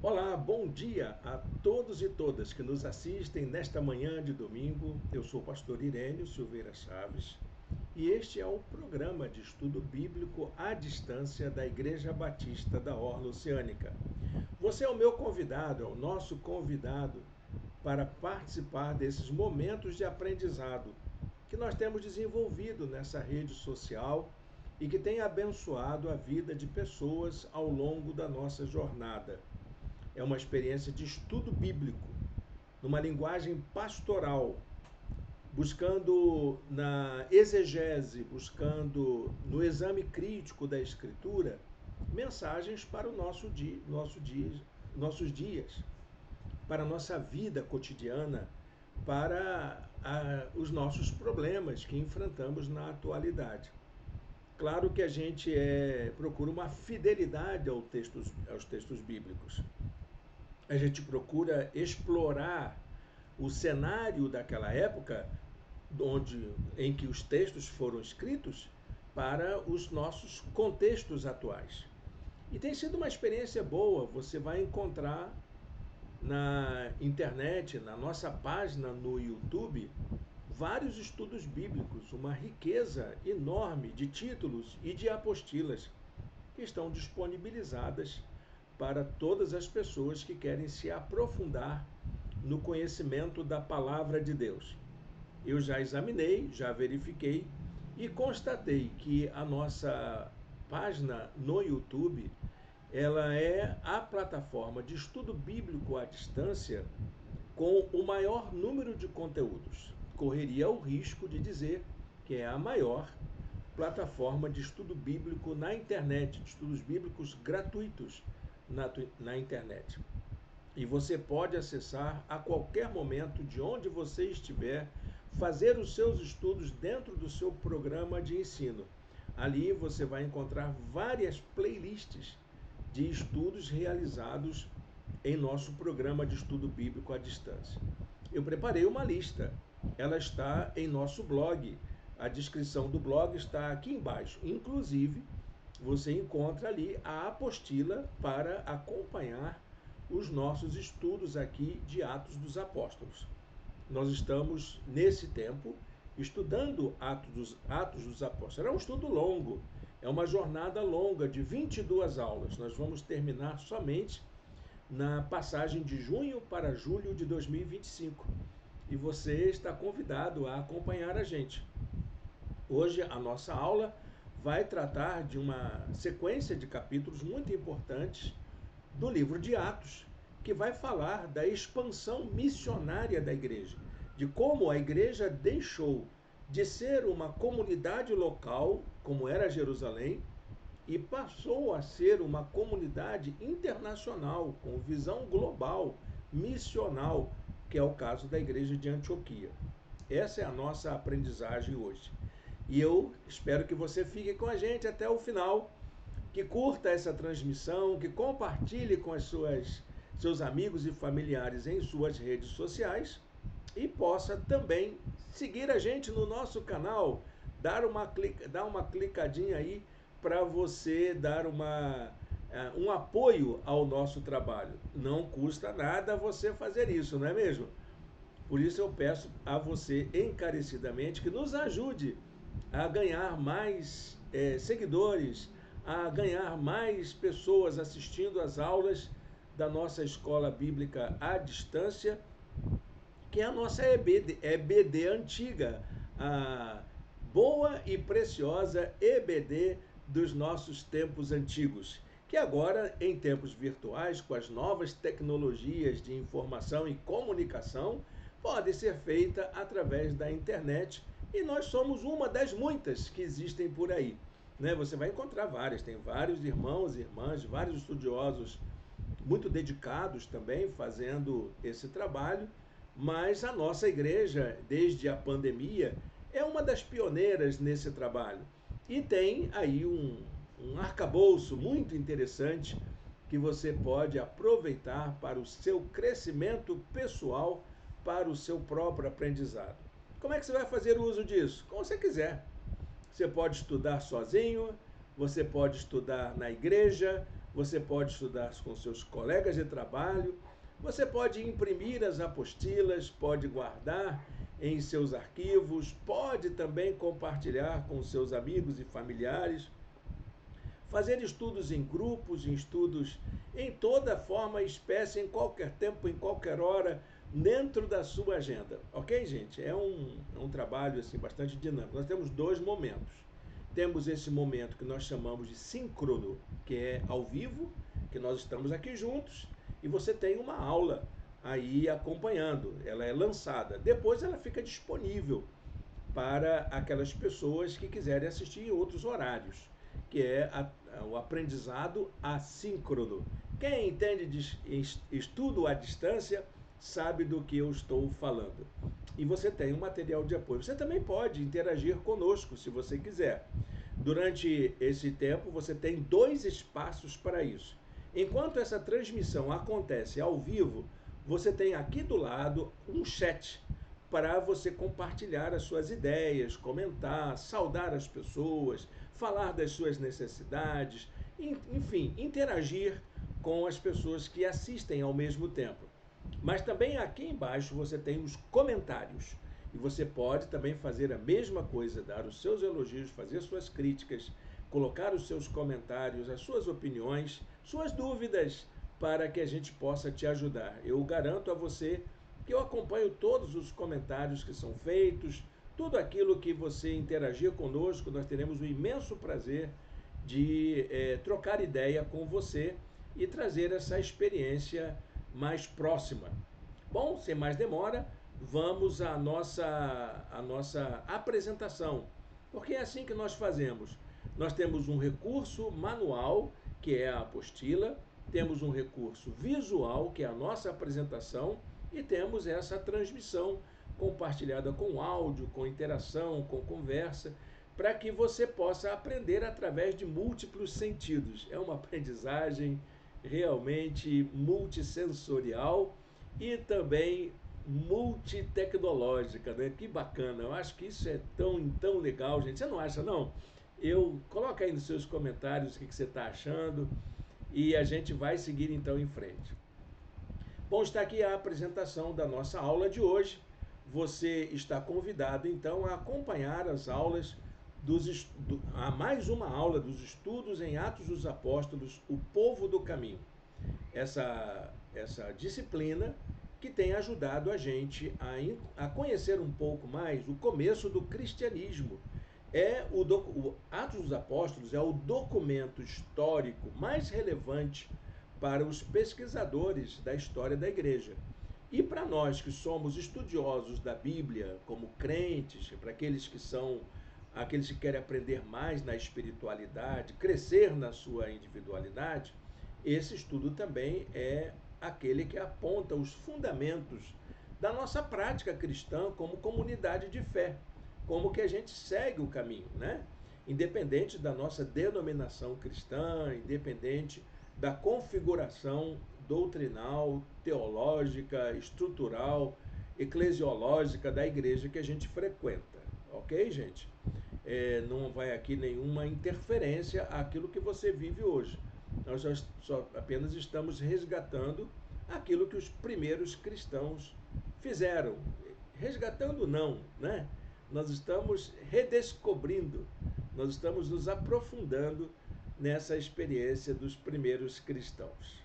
Olá, bom dia a todos e todas que nos assistem nesta manhã de domingo. Eu sou o pastor Irênio Silveira Chaves e este é o programa de estudo bíblico à distância da Igreja Batista da Orla Oceânica. Você é o meu convidado, é o nosso convidado para participar desses momentos de aprendizado que nós temos desenvolvido nessa rede social e que tem abençoado a vida de pessoas ao longo da nossa jornada. É uma experiência de estudo bíblico, numa linguagem pastoral, buscando na exegese, buscando no exame crítico da Escritura, mensagens para o nossos dias, para a nossa vida cotidiana, para os nossos problemas que enfrentamos na atualidade. Claro que a gente procura uma fidelidade aos textos bíblicos. A gente procura explorar o cenário daquela época em que os textos foram escritos para os nossos contextos atuais. E tem sido uma experiência boa. Você vai encontrar na internet, na nossa página no YouTube, vários estudos bíblicos, uma riqueza enorme de títulos e de apostilas que estão disponibilizadas para todas as pessoas que querem se aprofundar no conhecimento da palavra de Deus. Eu já examinei, já verifiquei e constatei que a nossa página no YouTube, ela é a plataforma de estudo bíblico à distância com o maior número de conteúdos. Correria o risco de dizer que é a maior plataforma de estudo bíblico na internet, de estudos bíblicos gratuitos na internet. E você pode acessar a qualquer momento, de onde você estiver, fazer os seus estudos dentro do seu programa de ensino. Ali você vai encontrar várias playlists de estudos realizados em nosso programa de estudo bíblico à distância. Eu preparei uma lista, ela está em nosso blog. A descrição do blog está aqui embaixo. Inclusive, você encontra ali a apostila para acompanhar os nossos estudos aqui de Atos dos Apóstolos. Nós estamos, nesse tempo, estudando Atos dos Apóstolos. É um estudo longo, é uma jornada longa de 22 aulas. Nós vamos terminar somente na passagem de junho para julho de 2025. E você está convidado a acompanhar a gente. Hoje a nossa aula vai tratar de uma sequência de capítulos muito importantes do livro de Atos, que vai falar da expansão missionária da igreja, de como a igreja deixou de ser uma comunidade local, como era Jerusalém, e passou a ser uma comunidade internacional, com visão global, missional, que é o caso da igreja de Antioquia. Essa é a nossa aprendizagem hoje. E eu espero que você fique com a gente até o final, que curta essa transmissão, que compartilhe com seus amigos e familiares em suas redes sociais e possa também seguir a gente no nosso canal, dar uma clicadinha aí para você dar um apoio ao nosso trabalho. Não custa nada você fazer isso, não é mesmo? Por isso eu peço a você encarecidamente que nos ajude a ganhar mais seguidores, a ganhar mais pessoas assistindo às aulas da nossa escola bíblica à distância, que é a nossa EBD antiga, a boa e preciosa EBD dos nossos tempos antigos, que agora, em tempos virtuais, com as novas tecnologias de informação e comunicação, pode ser feita através da internet, e nós somos uma das muitas que existem por aí. Né? Você vai encontrar várias, tem vários irmãos e irmãs, vários estudiosos muito dedicados também fazendo esse trabalho, mas a nossa igreja, desde a pandemia, é uma das pioneiras nesse trabalho. E tem aí um arcabouço muito interessante que você pode aproveitar para o seu crescimento pessoal, para o seu próprio aprendizado. Como é que você vai fazer uso disso? Como você quiser. Você pode estudar sozinho, você pode estudar na igreja, você pode estudar com seus colegas de trabalho, você pode imprimir as apostilas, pode guardar em seus arquivos, pode também compartilhar com seus amigos e familiares, fazer estudos em grupos, em estudos em toda forma, espécie, em qualquer tempo, em qualquer hora, dentro da sua agenda. Ok, gente? É um trabalho assim, bastante dinâmico. Nós temos dois momentos. Temos esse momento que nós chamamos de síncrono, que é ao vivo, que nós estamos aqui juntos, e você tem uma aula aí acompanhando. Ela é lançada. Depois ela fica disponível para aquelas pessoas que quiserem assistir em outros horários, que é o aprendizado assíncrono. Quem entende de estudo à distância sabe do que eu estou falando. E você tem um material de apoio. Você também pode interagir conosco, se você quiser. Durante esse tempo, você tem 2 espaços para isso. Enquanto essa transmissão acontece ao vivo, você tem aqui do lado um chat para você compartilhar as suas ideias, comentar, saudar as pessoas, falar das suas necessidades, enfim, interagir com as pessoas que assistem ao mesmo tempo. Mas também aqui embaixo você tem os comentários. E você pode também fazer a mesma coisa, dar os seus elogios, fazer suas críticas, colocar os seus comentários, as suas opiniões, suas dúvidas, para que a gente possa te ajudar. Eu garanto a você que eu acompanho todos os comentários que são feitos, tudo aquilo que você interagir conosco, nós teremos o imenso prazer de trocar ideia com você e trazer essa experiência mais próxima. Bom, sem mais demora, vamos à nossa apresentação, porque é assim que nós fazemos. Nós temos um recurso manual, que é a apostila, temos um recurso visual, que é a nossa apresentação, e temos essa transmissão compartilhada com áudio, com interação, com conversa, para que você possa aprender através de múltiplos sentidos. É uma aprendizagem realmente multissensorial e também multitecnológica, né? Que bacana, eu acho que isso é tão legal, gente. Você não acha, não? Coloca aí nos seus comentários o que você está achando e a gente vai seguir então em frente. Bom, está aqui a apresentação da nossa aula de hoje. Você está convidado então a acompanhar as aulas a mais uma aula dos estudos em Atos dos Apóstolos, o povo do caminho. Essa disciplina que tem ajudado a gente a conhecer um pouco mais o começo do cristianismo. O Atos dos Apóstolos é o documento histórico mais relevante para os pesquisadores da história da igreja. E para nós que somos estudiosos da Bíblia, como crentes, para aqueles que querem aprender mais na espiritualidade, crescer na sua individualidade, esse estudo também é aquele que aponta os fundamentos da nossa prática cristã como comunidade de fé, como que a gente segue o caminho, né? Independente da nossa denominação cristã, independente da configuração doutrinal, teológica, estrutural, eclesiológica da igreja que a gente frequenta. Ok, gente? Não vai aqui nenhuma interferência àquilo que você vive hoje. Nós só apenas estamos resgatando aquilo que os primeiros cristãos fizeram. Resgatando não, né? Nós estamos redescobrindo, nós estamos nos aprofundando nessa experiência dos primeiros cristãos.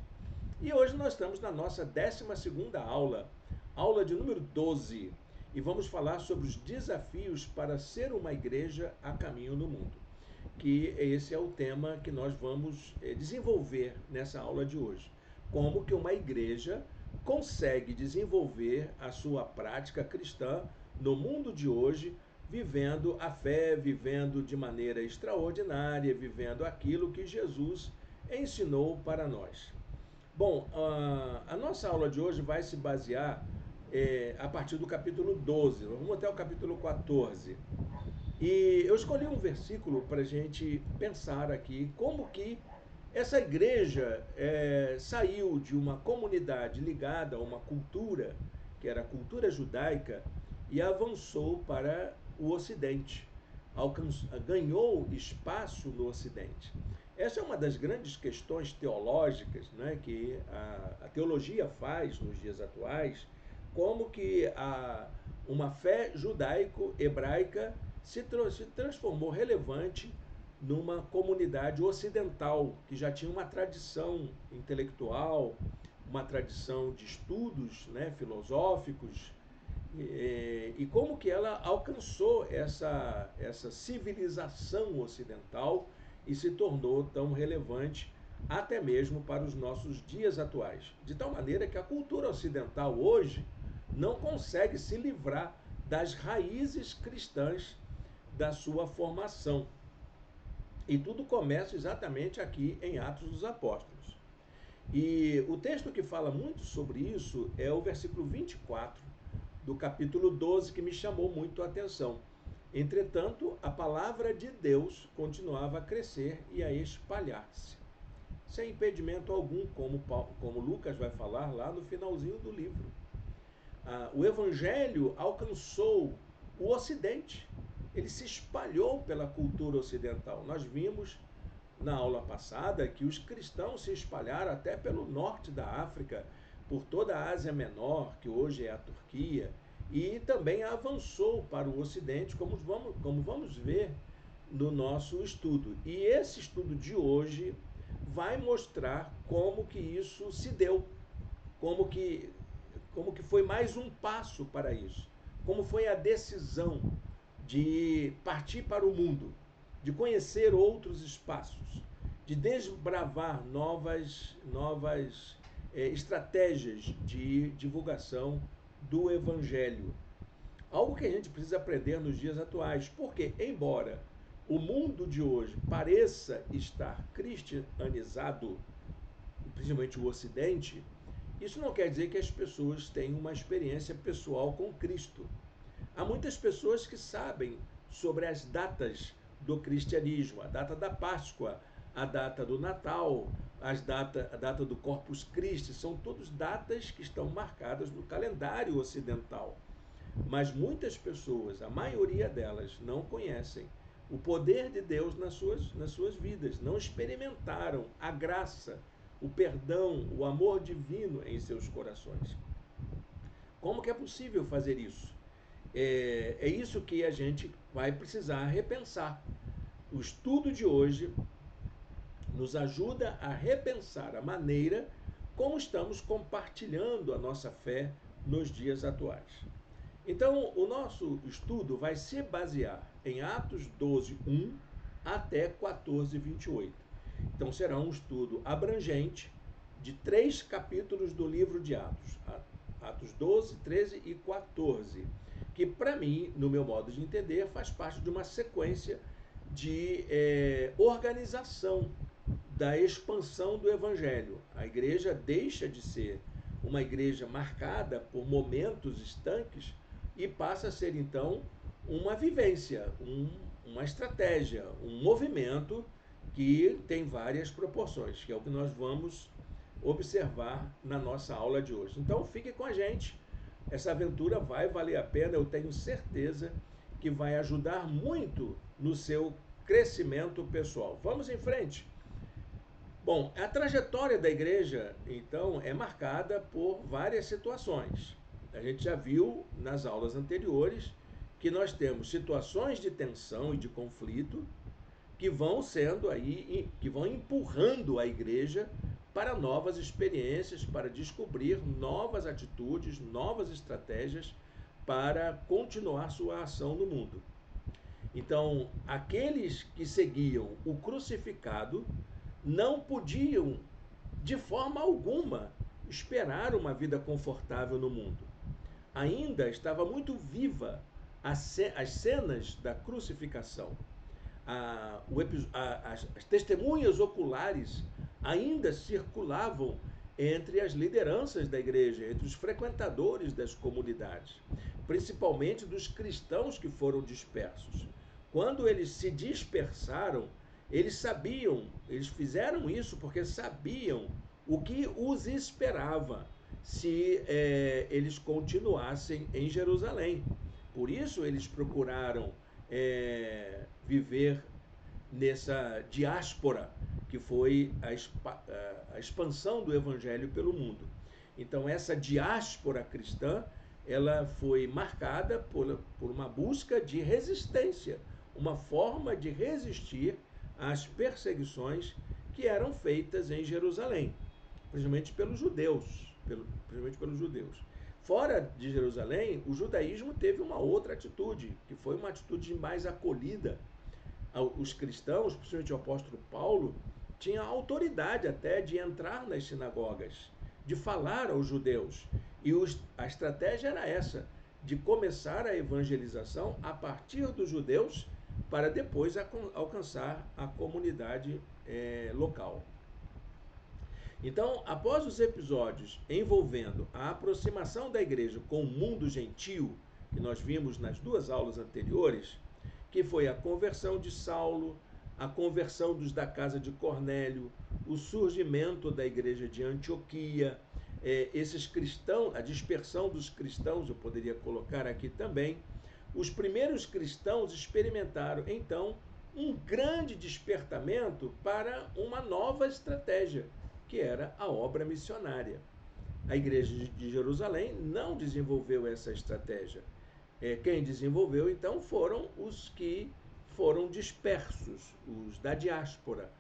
E hoje nós estamos na nossa 12ª aula, aula de número 12, e vamos falar sobre os desafios para ser uma igreja a caminho do mundo, que esse é o tema que nós vamos desenvolver nessa aula de hoje. Como que uma igreja consegue desenvolver a sua prática cristã no mundo de hoje, vivendo a fé, vivendo de maneira extraordinária, vivendo aquilo que Jesus ensinou para nós. Bom, a nossa aula de hoje vai se basear a partir do capítulo 12, vamos até o capítulo 14. E eu escolhi um versículo para a gente pensar aqui como que essa igreja saiu de uma comunidade ligada a uma cultura, que era a cultura judaica, e avançou para o Ocidente, ganhou espaço no Ocidente. Essa é uma das grandes questões teológicas, né, que a teologia faz nos dias atuais, como que uma fé judaico-hebraica se transformou relevante numa comunidade ocidental que já tinha uma tradição intelectual, uma tradição de estudos, né, filosóficos, e como que ela alcançou essa civilização ocidental e se tornou tão relevante até mesmo para os nossos dias atuais. De tal maneira que a cultura ocidental hoje não consegue se livrar das raízes cristãs da sua formação. E tudo começa exatamente aqui em Atos dos Apóstolos. E o texto que fala muito sobre isso é o versículo 24 do capítulo 12, que me chamou muito a atenção. Entretanto, a palavra de Deus continuava a crescer e a espalhar-se, sem impedimento algum, como Lucas vai falar lá no finalzinho do livro. O evangelho alcançou o Ocidente, ele se espalhou pela cultura ocidental. Nós vimos na aula passada que os cristãos se espalharam até pelo norte da África, por toda a Ásia Menor, que hoje é a Turquia, e também avançou para o Ocidente, como vamos ver no nosso estudo. E esse estudo de hoje vai mostrar como que isso se deu, como que foi mais um passo para isso, como foi a decisão de partir para o mundo, de conhecer outros espaços, de desbravar novas estratégias de divulgação do Evangelho. Algo que a gente precisa aprender nos dias atuais, porque, embora o mundo de hoje pareça estar cristianizado, principalmente o Ocidente, isso não quer dizer que as pessoas tenham uma experiência pessoal com Cristo. Há muitas pessoas que sabem sobre as datas do cristianismo, a data da Páscoa, a data do Natal, a data do Corpus Christi, são todas datas que estão marcadas no calendário ocidental. Mas muitas pessoas, a maioria delas, não conhecem o poder de Deus nas suas vidas, não experimentaram a graça, o perdão, o amor divino em seus corações. Como que é possível fazer isso? É isso que a gente vai precisar repensar. O estudo de hoje nos ajuda a repensar a maneira como estamos compartilhando a nossa fé nos dias atuais. Então, o nosso estudo vai se basear em Atos 12, 1 até 14, 28. Então, será um estudo abrangente de 3 capítulos do livro de Atos. Atos 12, 13 e 14. Que, para mim, no meu modo de entender, faz parte de uma sequência de organização da expansão do Evangelho. A igreja deixa de ser uma igreja marcada por momentos estanques e passa a ser, então, uma vivência, uma estratégia, um movimento que tem várias proporções, que é o que nós vamos observar na nossa aula de hoje. Então, fique com a gente. Essa aventura vai valer a pena, eu tenho certeza que vai ajudar muito no seu crescimento pessoal. Vamos em frente. Bom, a trajetória da igreja, então, é marcada por várias situações. A gente já viu nas aulas anteriores que nós temos situações de tensão e de conflito que vão empurrando a igreja para novas experiências, para descobrir novas atitudes, novas estratégias para continuar sua ação no mundo. Então, aqueles que seguiam o crucificado não podiam, de forma alguma, esperar uma vida confortável no mundo. Ainda estava muito viva as cenas da crucificação. As testemunhas oculares ainda circulavam entre as lideranças da igreja, entre os frequentadores das comunidades, principalmente dos cristãos que foram dispersos. Quando eles se dispersaram, eles fizeram isso porque sabiam o que os esperava se eles continuassem em Jerusalém. Por isso eles procuraram viver nessa diáspora que foi a expansão do evangelho pelo mundo. Então, essa diáspora cristã, ela foi marcada por uma busca de resistência, uma forma de resistir às perseguições que eram feitas em Jerusalém, principalmente pelos judeus. Principalmente pelos judeus. Fora de Jerusalém, o judaísmo teve uma outra atitude, que foi uma atitude mais acolhida. Os cristãos, principalmente o apóstolo Paulo, tinha autoridade até de entrar nas sinagogas, de falar aos judeus. E a estratégia era essa, de começar a evangelização a partir dos judeus para depois alcançar a comunidade local. Então, após os episódios envolvendo a aproximação da igreja com o mundo gentio, que nós vimos nas duas aulas anteriores, que foi a conversão de Saulo, a conversão dos da casa de Cornélio, o surgimento da igreja de Antioquia, esses cristãos, a dispersão dos cristãos, eu poderia colocar aqui também. Os primeiros cristãos experimentaram, então, um grande despertamento para uma nova estratégia, que era a obra missionária. A igreja de Jerusalém não desenvolveu essa estratégia. Quem desenvolveu, então, foram os que foram dispersos, os da diáspora,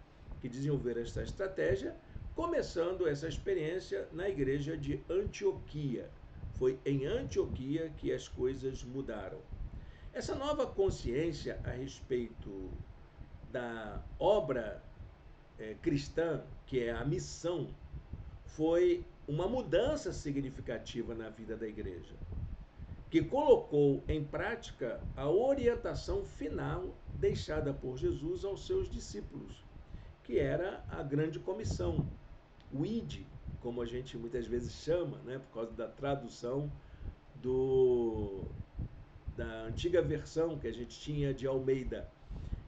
que desenvolveram essa estratégia, começando essa experiência na igreja de Antioquia. Foi em Antioquia que as coisas mudaram. Essa nova consciência a respeito da obra cristã, que é a missão, foi uma mudança significativa na vida da igreja, que colocou em prática a orientação final deixada por Jesus aos seus discípulos, que era a grande comissão, o ID, como a gente muitas vezes chama, né, por causa da tradução da antiga versão que a gente tinha de Almeida.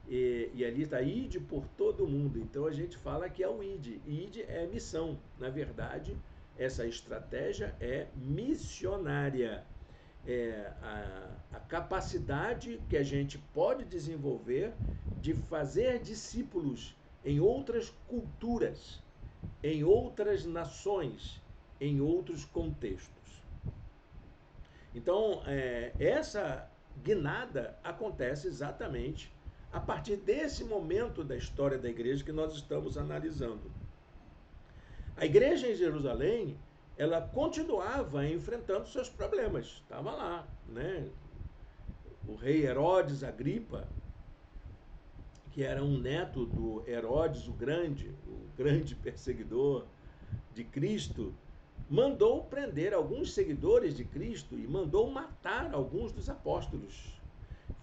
E ali está ID por todo mundo. Então a gente fala que é o ID. ID é missão. Na verdade, essa estratégia é missionária. A capacidade que a gente pode desenvolver de fazer discípulos em outras culturas, em outras nações, em outros contextos. Então, essa guinada acontece exatamente a partir desse momento da história da igreja que nós estamos analisando. A igreja em Jerusalém, ela continuava enfrentando seus problemas, estava lá, né? O rei Herodes Agripa, que era um neto do Herodes o grande perseguidor de Cristo, mandou prender alguns seguidores de Cristo e mandou matar alguns dos apóstolos.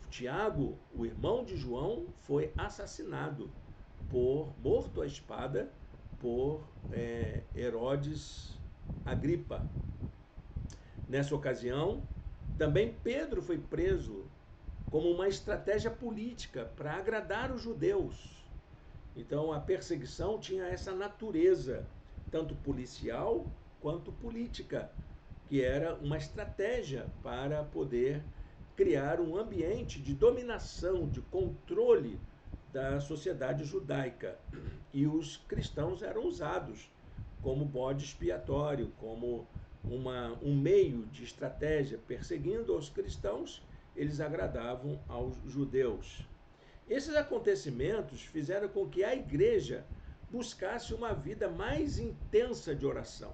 Tiago, o irmão de João, foi assassinado, morto à espada, por Herodes Agripa. Nessa ocasião, também Pedro foi preso como uma estratégia política para agradar os judeus. Então, a perseguição tinha essa natureza, tanto policial quanto política, que era uma estratégia para poder criar um ambiente de dominação, de controle da sociedade judaica. E os cristãos eram usados como bode expiatório, como um meio de estratégia. Perseguindo os cristãos, eles agradavam aos judeus. Esses acontecimentos fizeram com que a igreja buscasse uma vida mais intensa de oração.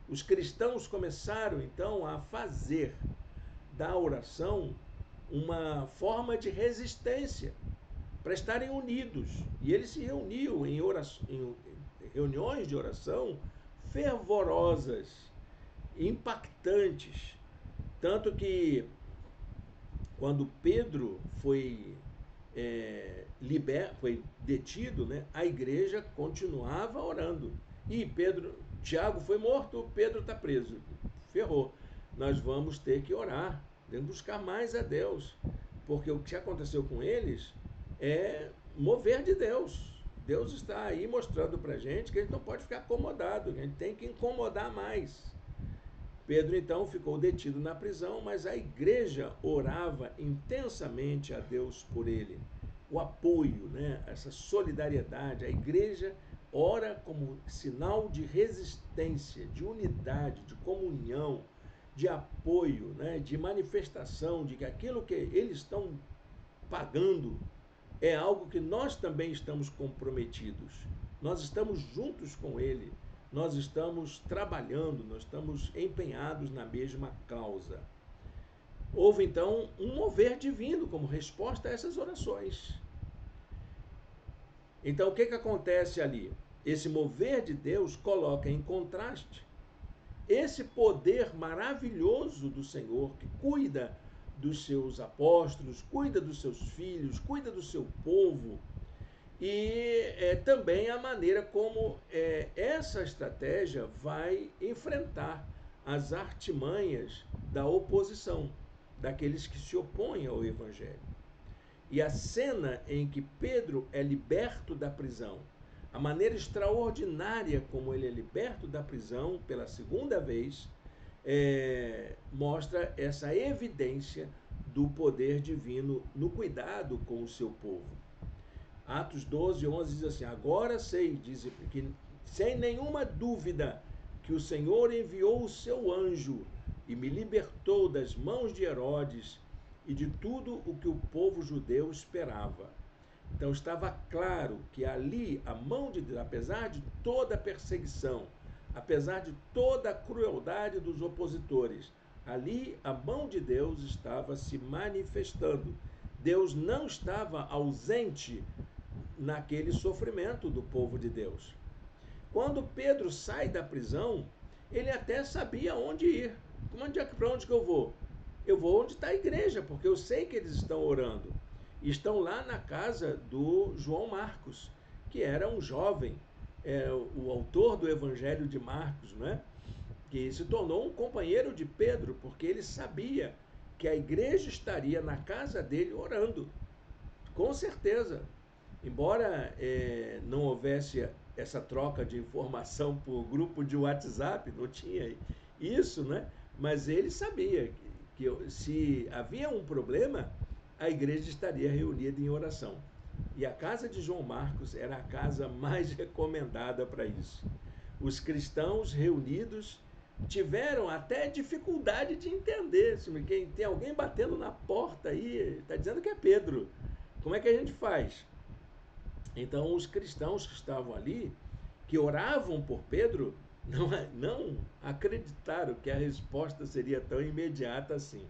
Os cristãos começaram, então, a fazer da oração uma forma de resistência, para estarem unidos. E eles se reuniam em reuniões de oração fervorosas, impactantes. Tanto que, quando Pedro foi detido, né, a igreja continuava orando. E Tiago foi morto, Pedro está preso. Ferrou. Nós vamos ter que orar, temos que buscar mais a Deus, porque o que aconteceu com eles é mover de Deus. Deus está aí mostrando para a gente que a gente não pode ficar acomodado, que a gente tem que incomodar mais. Pedro, então, ficou detido na prisão, mas a igreja orava intensamente a Deus por ele. o apoio, né? Essa solidariedade. A igreja ora como sinal de resistência, de unidade, de comunhão, de apoio, né? De manifestação de que aquilo que eles estão pagando é algo que nós também estamos comprometidos. Nós estamos juntos com ele, nós estamos trabalhando, nós estamos empenhados na mesma causa. Houve então um mover divino como resposta a essas orações. Então o que acontece ali? Esse mover de Deus coloca em contraste esse poder maravilhoso do Senhor que cuida dos seus apóstolos, cuida dos seus filhos, cuida do seu povo, e também a maneira como essa estratégia vai enfrentar as artimanhas da oposição, daqueles que se opõem ao Evangelho. E a cena em que Pedro é liberto da prisão, a maneira extraordinária como ele é liberto da prisão pela segunda vez, mostra essa evidência do poder divino no cuidado com o seu povo. Atos 12, 11 diz assim: agora sei, diz que sem nenhuma dúvida, que o Senhor enviou o seu anjo e me libertou das mãos de Herodes e de tudo o que o povo judeu esperava. Então estava claro que ali a mão de Deus, apesar de toda a perseguição, apesar de toda a crueldade dos opositores, ali a mão de Deus estava se manifestando. Deus não estava ausente naquele sofrimento do povo de Deus. Quando Pedro sai da prisão, ele até sabia onde ir. Para onde que eu vou? Eu vou onde está a igreja, porque eu sei que eles estão orando. Estão lá na casa do João Marcos, que era um jovem, o autor do Evangelho de Marcos, né? Que se tornou um companheiro de Pedro, porque ele sabia que a igreja estaria na casa dele orando. Com certeza. Embora não houvesse essa troca de informação por grupo de WhatsApp, não tinha isso, né? Mas ele sabia que se havia um problema, a igreja estaria reunida em oração. E a casa de João Marcos era a casa mais recomendada para isso. Os cristãos reunidos tiveram até dificuldade de entender. Tem alguém batendo na porta aí, está dizendo que é Pedro. Como é que a gente faz? Então, os cristãos que estavam ali, que oravam por Pedro, não acreditaram que a resposta seria tão imediata assim.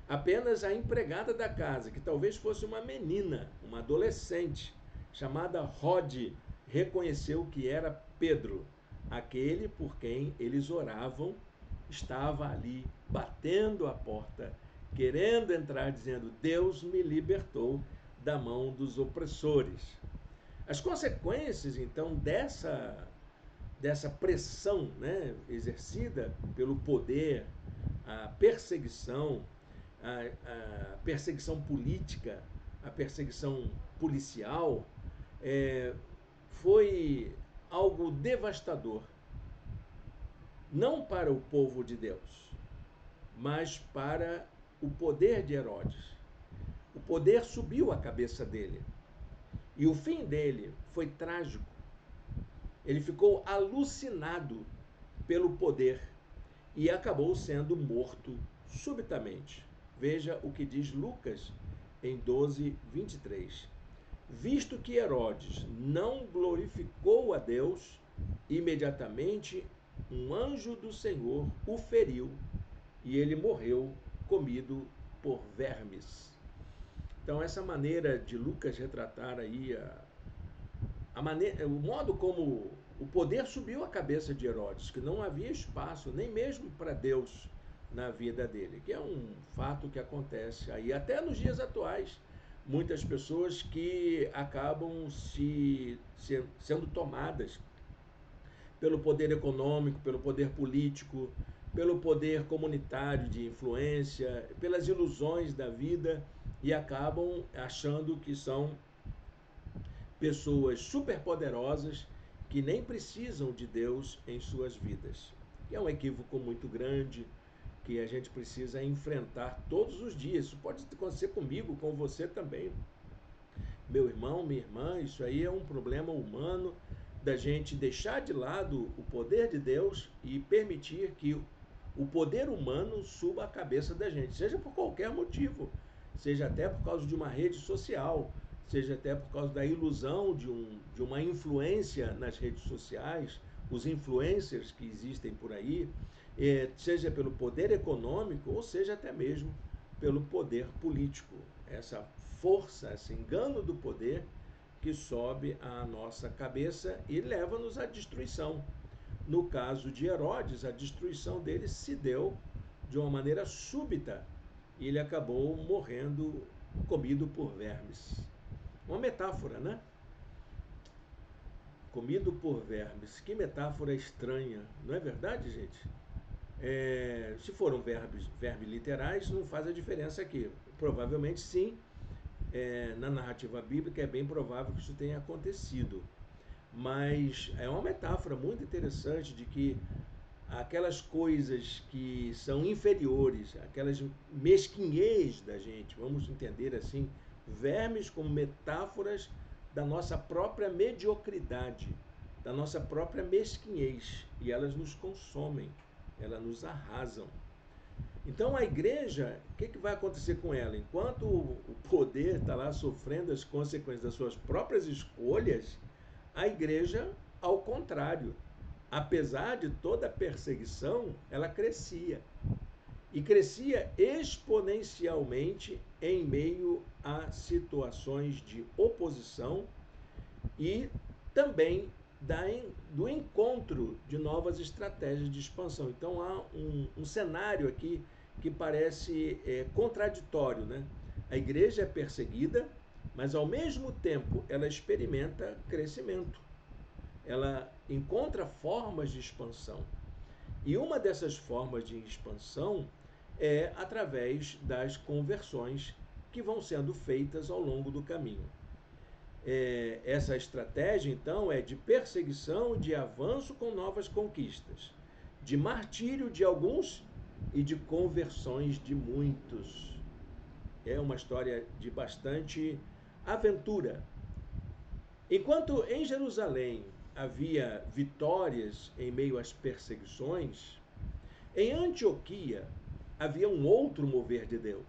Apenas a empregada da casa, que talvez fosse uma menina, uma adolescente, chamada Rod, reconheceu que era Pedro, aquele por quem eles oravam, estava ali batendo a porta, querendo entrar, dizendo: Deus me libertou da mão dos opressores. As consequências, então, dessa pressão, né, exercida pelo poder, a perseguição, a perseguição política, a perseguição policial, foi algo devastador, não para o povo de Deus, mas para o poder de Herodes. O poder subiu a cabeça dele. E o fim dele foi trágico. Ele ficou alucinado pelo poder e acabou sendo morto subitamente. Veja o que diz Lucas em 12, 23. Visto que Herodes não glorificou a Deus, imediatamente um anjo do Senhor o feriu e ele morreu comido por vermes. Então, essa maneira de Lucas retratar aí o modo como o poder subiu a cabeça de Herodes, que não havia espaço nem mesmo para Deus na vida dele, que é um fato que acontece aí até nos dias atuais. Muitas pessoas que acabam sendo tomadas pelo poder econômico, pelo poder político, pelo poder comunitário de influência, pelas ilusões da vida, e acabam achando que são pessoas superpoderosas que nem precisam de Deus em suas vidas. E é um equívoco muito grande que a gente precisa enfrentar todos os dias. Isso pode acontecer comigo, com você também. meu irmão, minha irmã, isso aí é um problema humano da gente deixar de lado o poder de Deus e permitir que o poder humano suba a cabeça da gente, seja por qualquer motivo, seja até por causa de uma rede social, seja até por causa da ilusão de uma influência nas redes sociais, os influencers que existem por aí, seja pelo poder econômico ou seja até mesmo pelo poder político. Essa força, esse engano do poder que sobe à nossa cabeça e leva-nos à destruição. No caso de Herodes, a destruição dele se deu de uma maneira súbita e ele acabou morrendo comido por vermes. Uma metáfora, né? Comido por vermes. Que metáfora estranha, não é verdade, gente? Se foram vermes literais, não faz a diferença aqui. Provavelmente sim, na narrativa bíblica é bem provável que isso tenha acontecido. Mas é uma metáfora muito interessante de que aquelas coisas que são inferiores, aquelas mesquinhez da gente, vamos entender assim, vermes como metáforas da nossa própria mediocridade, da nossa própria mesquinhez, e elas nos consomem, elas nos arrasam. Então a igreja, o que vai acontecer com ela? Enquanto o poder está lá sofrendo as consequências das suas próprias escolhas, a igreja, ao contrário, apesar de toda a perseguição, ela crescia. E crescia exponencialmente em meio a situações de oposição e também do encontro de novas estratégias de expansão. Então há um cenário aqui que parece contraditório, né? A igreja é perseguida, mas ao mesmo tempo ela experimenta crescimento. Ela encontra formas de expansão. E uma dessas formas de expansão é através das conversões que vão sendo feitas ao longo do caminho. Essa estratégia, então, é de perseguição e de avanço com novas conquistas, de martírio de alguns e de conversões de muitos. É uma história de bastante aventura. Enquanto em Jerusalém havia vitórias em meio às perseguições, em Antioquia havia um outro mover de Deus.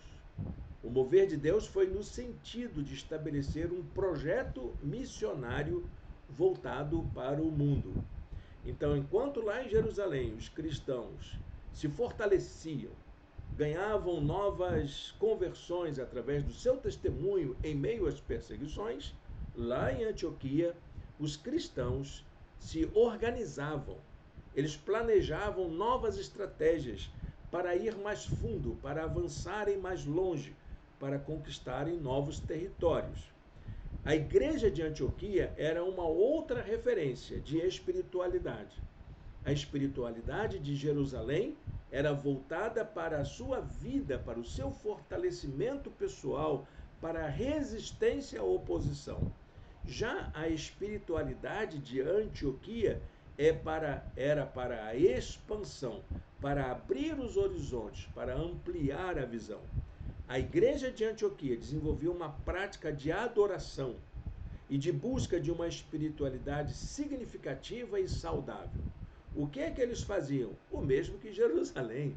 O mover de Deus foi no sentido de estabelecer um projeto missionário voltado para o mundo. Então, enquanto lá em Jerusalém os cristãos se fortaleciam, ganhavam novas conversões através do seu testemunho em meio às perseguições, lá em Antioquia os cristãos se organizavam, eles planejavam novas estratégias para ir mais fundo, para avançarem mais longe, para conquistarem novos territórios. A igreja de Antioquia era uma outra referência de espiritualidade. A espiritualidade de Jerusalém era voltada para a sua vida, para o seu fortalecimento pessoal, para a resistência à oposição. Já a espiritualidade de Antioquia era para a expansão, para abrir os horizontes, para ampliar a visão. A igreja de Antioquia desenvolveu uma prática de adoração e de busca de uma espiritualidade significativa e saudável. O que é que eles faziam? O mesmo que Jerusalém.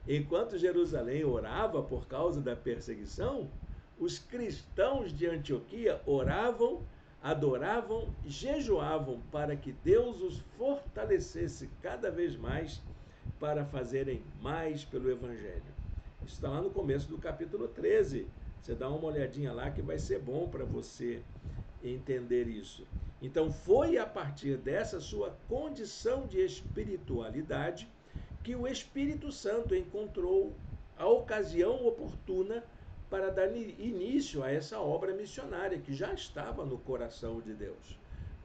Enquanto Jerusalém orava por causa da perseguição, os cristãos de Antioquia oravam, adoravam, jejuavam para que Deus os fortalecesse cada vez mais para fazerem mais pelo Evangelho. Isso está lá no começo do capítulo 13. Você dá uma olhadinha lá que vai ser bom para você entender isso. Então, foi a partir dessa sua condição de espiritualidade que o Espírito Santo encontrou a ocasião oportuna para dar início a essa obra missionária que já estava no coração de Deus.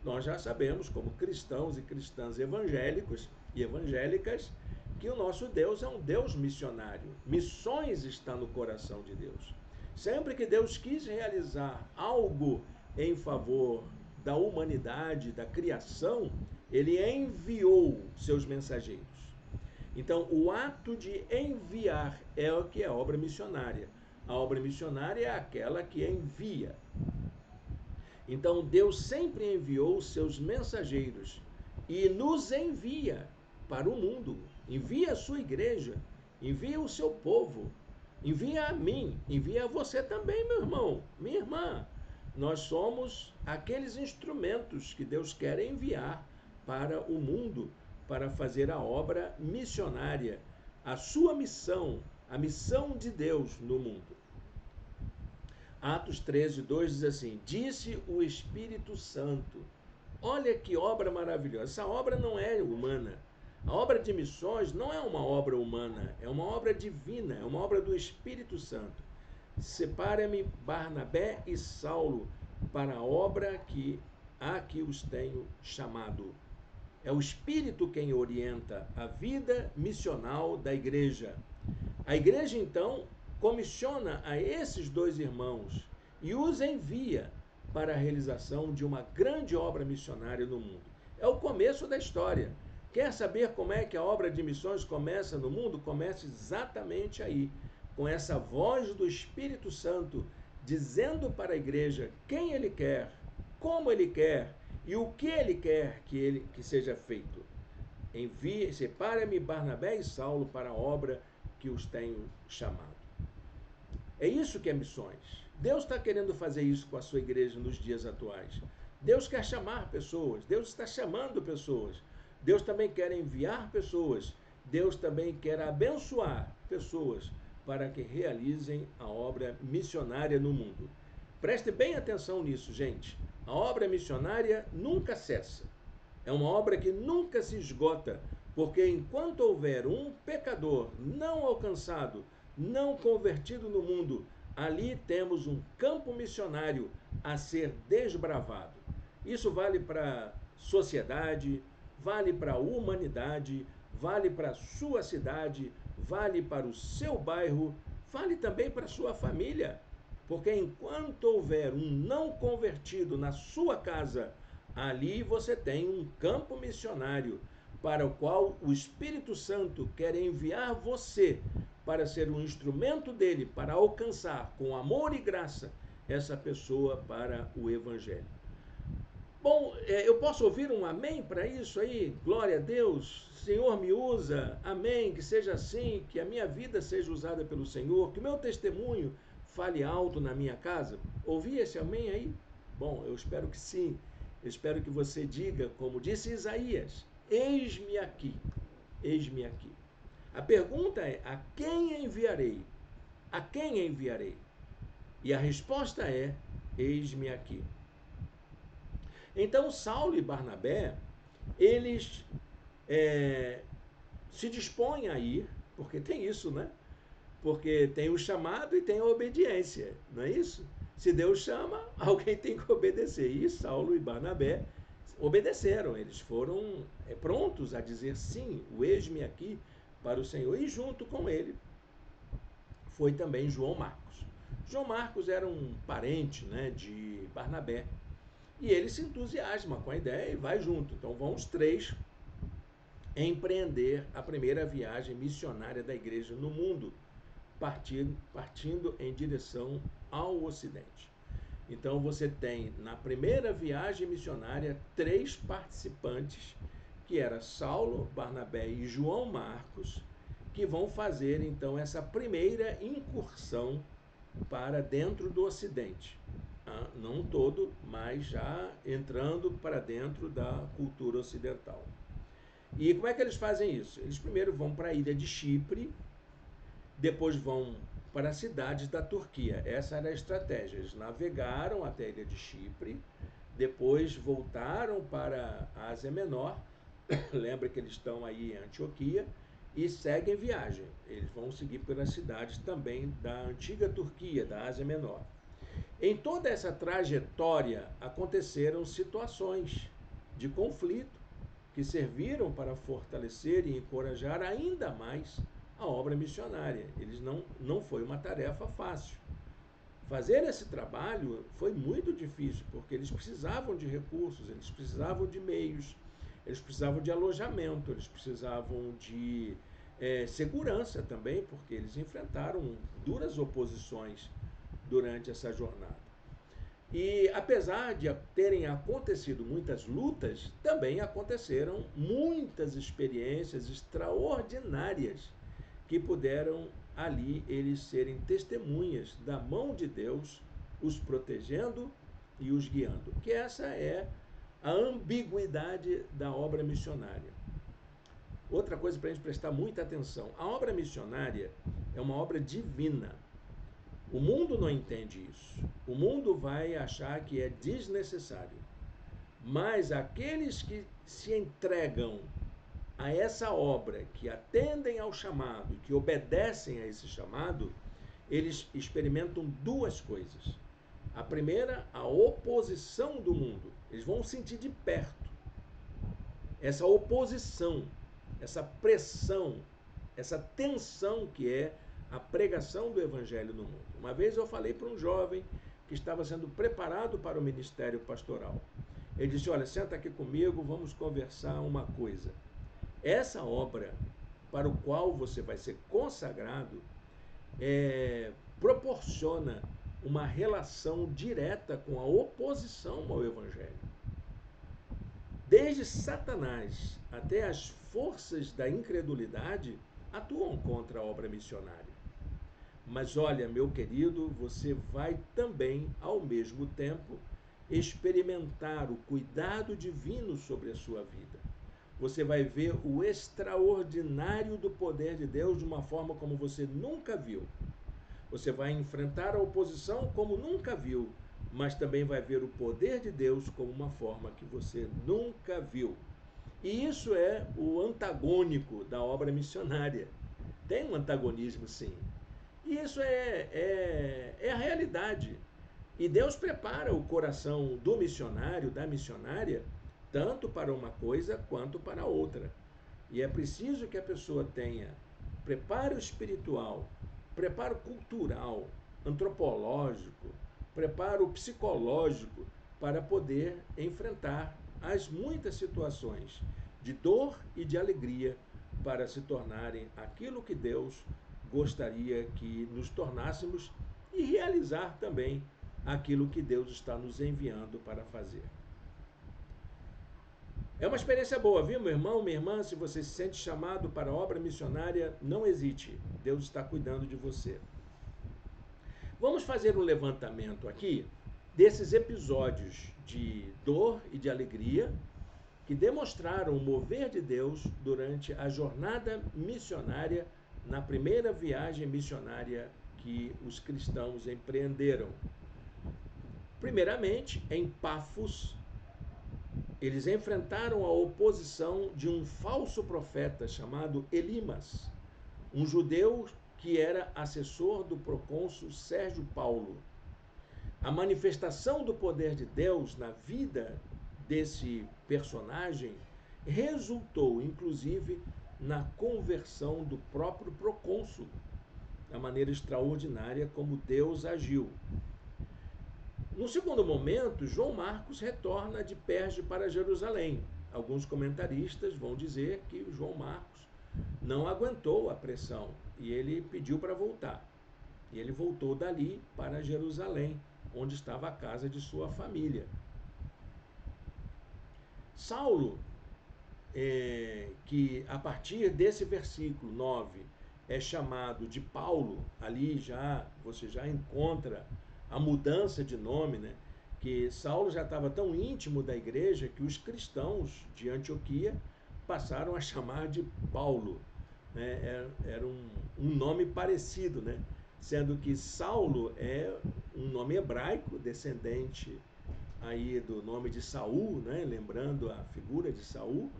Nós já sabemos, como cristãos e cristãs evangélicos e evangélicas, que o nosso Deus é um Deus missionário. Missões estão no coração de Deus. Sempre que Deus quis realizar algo em favor da humanidade, da criação, ele enviou seus mensageiros. Então, o ato de enviar é o que é a obra missionária. A obra missionária é aquela que envia. Então Deus sempre enviou seus mensageiros e nos envia para o mundo, envia a sua igreja, envia o seu povo, envia a mim, envia a você também, meu irmão, minha irmã. Nós somos aqueles instrumentos que Deus quer enviar para o mundo para fazer a obra missionária, a sua missão, a missão de Deus no mundo. Atos 13, 2 diz assim: disse o Espírito Santo. Olha que obra maravilhosa. Essa obra não é humana. A obra de missões não é uma obra humana, é uma obra divina, é uma obra do Espírito Santo. Separa-me Barnabé e Saulo para a obra a que os tenho chamado. É o Espírito quem orienta a vida missional da igreja. A igreja, então, comissiona a esses dois irmãos e os envia para a realização de uma grande obra missionária no mundo. É o começo da história. Quer saber como é que a obra de missões começa no mundo? Começa exatamente aí, com essa voz do Espírito Santo dizendo para a igreja quem ele quer, como ele quer e o que ele quer que seja feito. Envie, separa-me Barnabé e Saulo para a obra que os tenho chamado. É isso que é missões. Deus está querendo fazer isso com a sua igreja nos dias atuais. Deus quer chamar pessoas, Deus está chamando pessoas. Deus também quer enviar pessoas. Deus também quer abençoar pessoas para que realizem a obra missionária no mundo. Preste bem atenção nisso, gente. A obra missionária nunca cessa. É uma obra que nunca se esgota, porque enquanto houver um pecador não alcançado, não convertido no mundo, ali temos um campo missionário a ser desbravado. Isso vale para a sociedade, vale para a humanidade, vale para a sua cidade, vale para o seu bairro, vale também para a sua família. Porque enquanto houver um não convertido na sua casa, ali você tem um campo missionário para o qual o Espírito Santo quer enviar você para ser um instrumento dele, para alcançar com amor e graça essa pessoa para o Evangelho. Bom, eu posso ouvir um amém para isso aí? Glória a Deus, Senhor me usa, amém, que seja assim, que a minha vida seja usada pelo Senhor, que o meu testemunho fale alto na minha casa. Ouvi esse amém aí? Bom, eu espero que sim. Eu espero que você diga, como disse Isaías, eis-me aqui, eis-me aqui. A pergunta é, a quem enviarei? A quem enviarei? E a resposta é, eis-me aqui. Então, Saulo e Barnabé, eles se dispõem a ir, porque tem isso, né? Porque tem o chamado e tem a obediência, não é isso? Se Deus chama, alguém tem que obedecer. E Saulo e Barnabé obedeceram, eles foram prontos a dizer sim, o eis-me aqui para o Senhor. E junto com ele foi também João Marcos. João Marcos era um parente, né, de Barnabé. E ele se entusiasma com a ideia e vai junto. Então vão os três empreender a primeira viagem missionária da igreja no mundo, partindo em direção ao Ocidente. Então você tem na primeira viagem missionária 3 participantes, que era Saulo, Barnabé e João Marcos, que vão fazer então essa primeira incursão para dentro do Ocidente. Não todo, mas já entrando para dentro da cultura ocidental. E como é que eles fazem isso? Eles primeiro vão para a ilha de Chipre, depois vão para as cidades da Turquia. Essa era a estratégia. Eles navegaram até a ilha de Chipre, depois voltaram para a Ásia Menor, lembra que eles estão aí em Antioquia, e seguem viagem. Eles vão seguir pelas cidades também da antiga Turquia, da Ásia Menor. Em toda essa trajetória aconteceram situações de conflito que serviram para fortalecer e encorajar ainda mais a obra missionária. Não foi uma tarefa fácil. Fazer esse trabalho foi muito difícil, porque eles precisavam de recursos, eles precisavam de meios, eles precisavam de alojamento, eles precisavam de segurança também, porque eles enfrentaram duras oposições durante essa jornada. E apesar de terem acontecido muitas lutas, também aconteceram muitas experiências extraordinárias que puderam ali eles serem testemunhas da mão de Deus, os protegendo e os guiando. Que essa é a ambiguidade da obra missionária. Outra coisa para a gente prestar muita atenção: a obra missionária é uma obra divina. O mundo não entende isso. O mundo vai achar que é desnecessário. Mas aqueles que se entregam a essa obra, que atendem ao chamado e que obedecem a esse chamado, eles experimentam duas coisas. A primeira, a oposição do mundo. Eles vão sentir de perto essa oposição, essa pressão, essa tensão que é a pregação do evangelho no mundo. Uma vez eu falei para um jovem que estava sendo preparado para o ministério pastoral. Ele disse: olha, senta aqui comigo, vamos conversar uma coisa. Essa obra para o qual você vai ser consagrado proporciona uma relação direta com a oposição ao evangelho. Desde Satanás até as forças da incredulidade atuam contra a obra missionária. Mas olha, meu querido, você vai também, ao mesmo tempo, experimentar o cuidado divino sobre a sua vida. Você vai ver o extraordinário do poder de Deus de uma forma como você nunca viu. Você vai enfrentar a oposição como nunca viu, mas também vai ver o poder de Deus como uma forma que você nunca viu. E isso é o antagônico da obra missionária. Tem um antagonismo, sim. E isso é a realidade. E Deus prepara o coração do missionário, da missionária, tanto para uma coisa quanto para outra. E é preciso que a pessoa tenha preparo espiritual, preparo cultural, antropológico, preparo psicológico para poder enfrentar as muitas situações de dor e de alegria para se tornarem aquilo que Deus gostaria que nos tornássemos e realizar também aquilo que Deus está nos enviando para fazer. É uma experiência boa, viu, meu irmão, minha irmã? Se você se sente chamado para a obra missionária, não hesite. Deus está cuidando de você. Vamos fazer um levantamento aqui desses episódios de dor e de alegria que demonstraram o mover de Deus durante a jornada missionária na primeira viagem missionária que os cristãos empreenderam. Primeiramente, em Pafos, eles enfrentaram a oposição de um falso profeta chamado Elimas, um judeu que era assessor do procônsul Sérgio Paulo. A manifestação do poder de Deus na vida desse personagem resultou, inclusive, na conversão do próprio procônsul, da maneira extraordinária como Deus agiu. No segundo momento, João Marcos retorna de Perge para Jerusalém. Alguns comentaristas vão dizer que João Marcos não aguentou a pressão e ele pediu para voltar. E ele voltou dali para Jerusalém, onde estava a casa de sua família. Saulo, que a partir desse versículo 9 é chamado de Paulo, ali você já encontra a mudança de nome, né? Que Saulo já estava tão íntimo da igreja que os cristãos de Antioquia passaram a chamar de Paulo. Né? Era um nome parecido, né? Sendo que Saulo é um nome hebraico, descendente aí do nome de Saul, né? Lembrando a figura de Saul,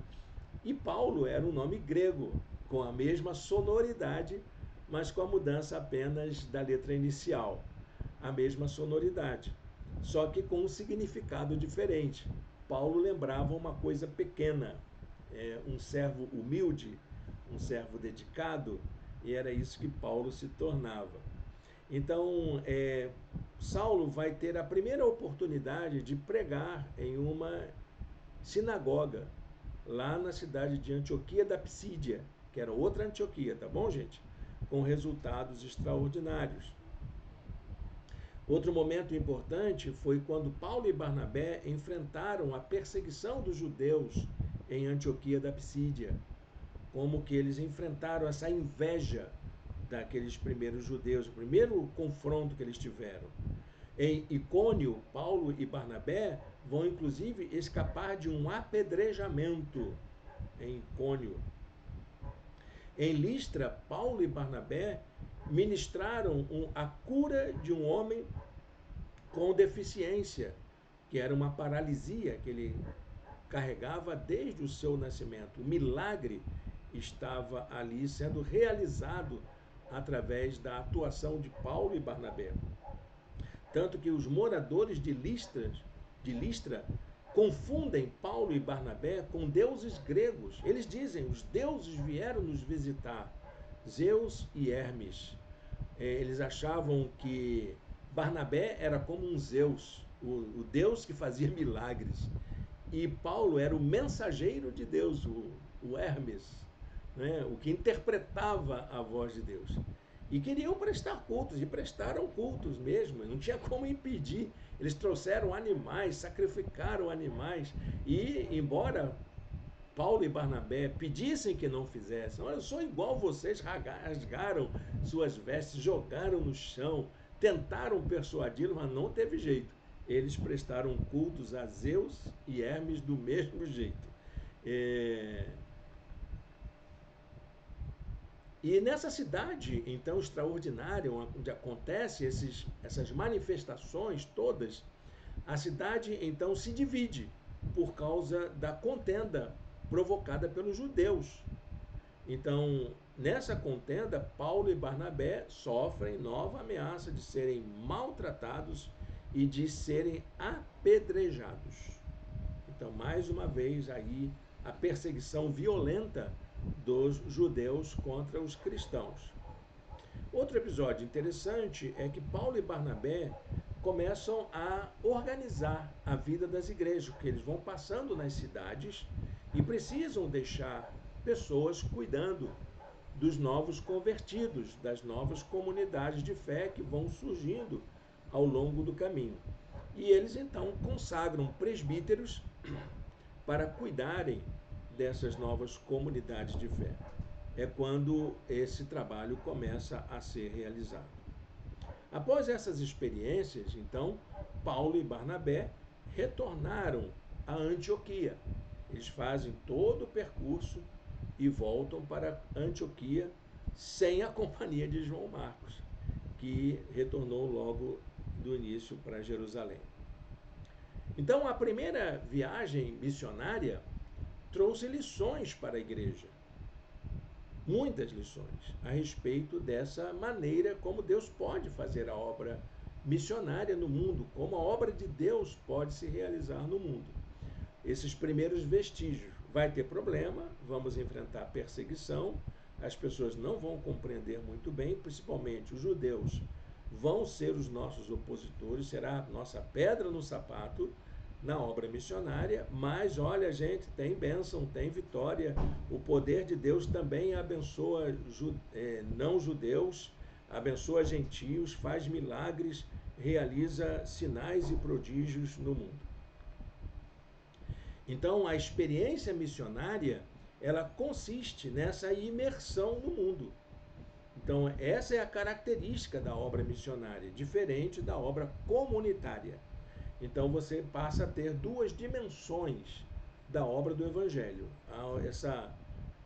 e Paulo era um nome grego, com a mesma sonoridade, mas com a mudança apenas da letra inicial. A mesma sonoridade, só que com um significado diferente. Paulo lembrava uma coisa pequena, um servo humilde, um servo dedicado, e era isso que Paulo se tornava. Então, Saulo vai ter a primeira oportunidade de pregar em uma sinagoga, lá na cidade de Antioquia da Psídia, que era outra Antioquia, tá bom, gente? Com resultados extraordinários. Outro momento importante foi quando Paulo e Barnabé enfrentaram a perseguição dos judeus em Antioquia da Psídia, como que eles enfrentaram essa inveja daqueles primeiros judeus, o primeiro confronto que eles tiveram. Em Icônio, Paulo e Barnabé vão inclusive escapar de um apedrejamento em Icônio. Em Listra, Paulo e Barnabé ministraram a cura de um homem com deficiência, que era uma paralisia que ele carregava desde o seu nascimento. O milagre estava ali sendo realizado através da atuação de Paulo e Barnabé. Tanto que os moradores de Listra confundem Paulo e Barnabé com deuses gregos. Eles dizem: os deuses vieram nos visitar, Zeus e Hermes. Eles achavam que Barnabé era como um Zeus, o Deus que fazia milagres. E Paulo era o mensageiro de Deus, o Hermes, né? O que interpretava a voz de Deus. E queriam prestar cultos, e prestaram cultos mesmo, não tinha como impedir. Eles trouxeram animais, sacrificaram animais, e embora Paulo e Barnabé pedissem que não fizessem, olha, eu sou igual vocês, rasgaram suas vestes, jogaram no chão, tentaram persuadi-lo, mas não teve jeito. Eles prestaram cultos a Zeus e Hermes do mesmo jeito. E nessa cidade, então, extraordinária, onde acontecem essas manifestações todas, a cidade, então, se divide por causa da contenda provocada pelos judeus. Então, nessa contenda, Paulo e Barnabé sofrem nova ameaça de serem maltratados e de serem apedrejados. Então, mais uma vez, aí, a perseguição violenta dos judeus contra os cristãos. Outro episódio interessante é que Paulo e Barnabé começam a organizar a vida das igrejas, porque eles vão passando nas cidades e precisam deixar pessoas cuidando dos novos convertidos, das novas comunidades de fé que vão surgindo ao longo do caminho. E eles então consagram presbíteros para cuidarem dessas novas comunidades de fé. É quando esse trabalho começa a ser realizado. Após essas experiências, então, Paulo e Barnabé retornaram a Antioquia. Eles fazem todo o percurso e voltam para Antioquia sem a companhia de João Marcos, que retornou logo do início para Jerusalém. Então, a primeira viagem missionária trouxe lições para a igreja. Muitas lições a respeito dessa maneira como Deus pode fazer a obra missionária no mundo, como a obra de Deus pode se realizar no mundo. Esses primeiros vestígios. Vai ter problema, vamos enfrentar perseguição, as pessoas não vão compreender muito bem, principalmente os judeus vão ser os nossos opositores, será a nossa pedra no sapato na obra missionária, mas olha, gente, tem bênção, tem vitória. O poder de Deus também abençoa não judeus, abençoa gentios, faz milagres, realiza sinais e prodígios no mundo. Então, a experiência missionária, ela consiste nessa imersão no mundo. Então, essa é a característica da obra missionária, diferente da obra comunitária. Então, você passa a ter duas dimensões da obra do Evangelho,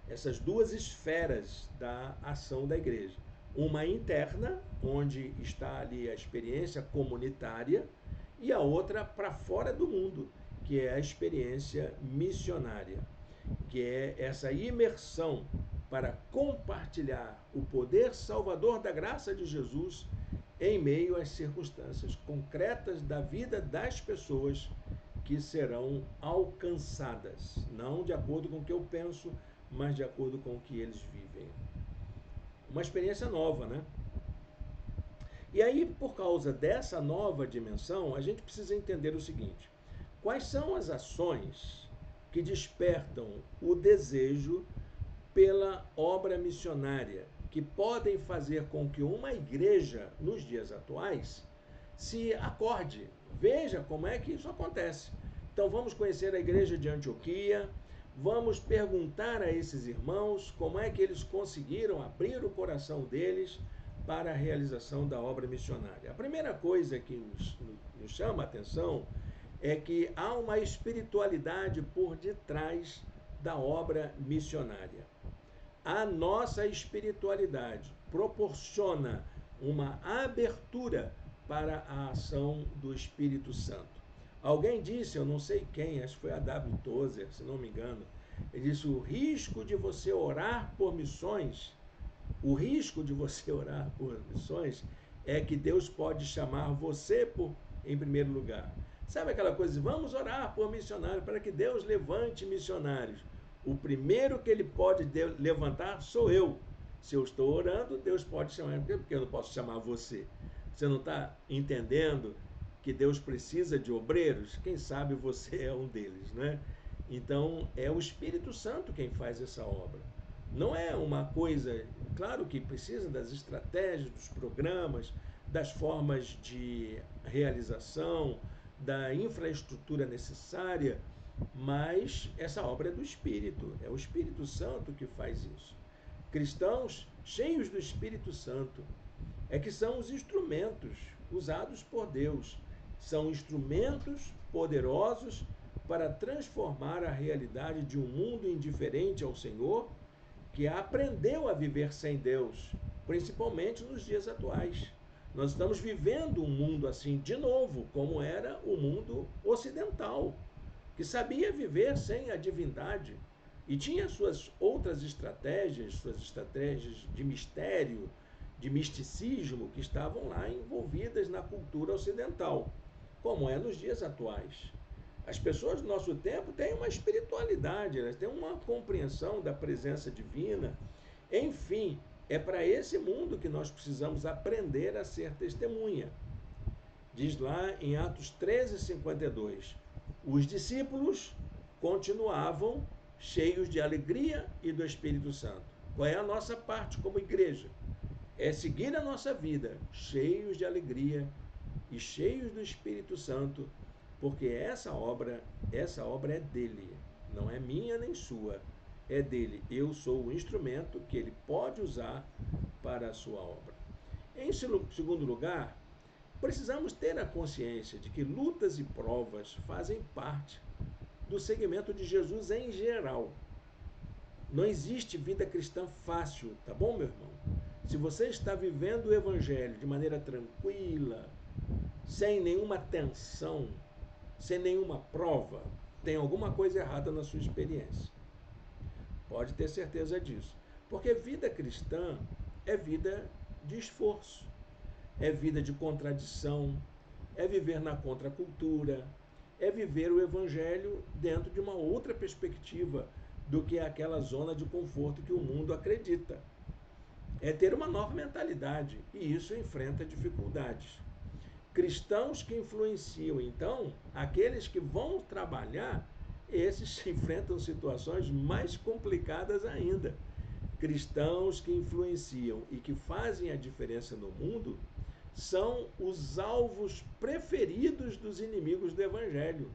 essas duas esferas da ação da igreja. Uma interna, onde está ali a experiência comunitária, e a outra para fora do mundo, que é a experiência missionária, que é essa imersão para compartilhar o poder salvador da graça de Jesus em meio às circunstâncias concretas da vida das pessoas que serão alcançadas, não de acordo com o que eu penso, mas de acordo com o que eles vivem. Uma experiência nova, né? E aí, por causa dessa nova dimensão, a gente precisa entender o seguinte: quais são as ações que despertam o desejo pela obra missionária, que podem fazer com que uma igreja, nos dias atuais, se acorde, veja como é que isso acontece. Então vamos conhecer a igreja de Antioquia, vamos perguntar a esses irmãos como é que eles conseguiram abrir o coração deles para a realização da obra missionária. A primeira coisa que nos chama a atenção é que há uma espiritualidade por detrás da obra missionária. A nossa espiritualidade proporciona uma abertura para a ação do Espírito Santo. Alguém disse, eu não sei quem, acho que foi a W. Tozer, se não me engano, ele disse: o risco de você orar por missões, o risco de você orar por missões é que Deus pode chamar você em primeiro lugar. Sabe aquela coisa, vamos orar por missionários, para que Deus levante missionários. O primeiro que ele pode levantar sou eu. Se eu estou orando, Deus pode chamar. Por que eu não posso chamar você? Você não está entendendo que Deus precisa de obreiros? Quem sabe você é um deles, né? Então, é o Espírito Santo quem faz essa obra. Não é uma coisa... Claro que precisa das estratégias, dos programas, das formas de realização, da infraestrutura necessária, mas essa obra é do Espírito, é o Espírito Santo que faz isso. Cristãos cheios do Espírito Santo é que são os instrumentos usados por Deus, são instrumentos poderosos para transformar a realidade de um mundo indiferente ao Senhor, que aprendeu a viver sem Deus, principalmente nos dias atuais. Nós estamos vivendo um mundo assim de novo, como era o mundo ocidental, que sabia viver sem a divindade e tinha suas outras estratégias, suas estratégias de mistério, de misticismo, que estavam lá envolvidas na cultura ocidental, como é nos dias atuais. As pessoas do nosso tempo têm uma espiritualidade, elas têm uma compreensão da presença divina. Enfim, é para esse mundo que nós precisamos aprender a ser testemunha. Diz lá em Atos 13:52, os discípulos continuavam cheios de alegria e do Espírito Santo. Qual é a nossa parte como igreja? É seguir a nossa vida cheios de alegria e cheios do Espírito Santo, porque essa obra é dele, não é minha nem sua, é dele. Eu sou o instrumento que ele pode usar para a sua obra. Em segundo lugar, precisamos ter a consciência de que lutas e provas fazem parte do segmento de Jesus em geral. Não existe vida cristã fácil, tá bom, meu irmão? Se você está vivendo o Evangelho de maneira tranquila, sem nenhuma tensão, sem nenhuma prova, tem alguma coisa errada na sua experiência. Pode ter certeza disso. Porque vida cristã é vida de esforço, é vida de contradição, é viver na contracultura, é viver o Evangelho dentro de uma outra perspectiva do que aquela zona de conforto que o mundo acredita. É ter uma nova mentalidade, e isso enfrenta dificuldades. Cristãos que influenciam, então, aqueles que vão trabalhar, esses enfrentam situações mais complicadas ainda. Cristãos que influenciam e que fazem a diferença no mundo são os alvos preferidos dos inimigos do Evangelho,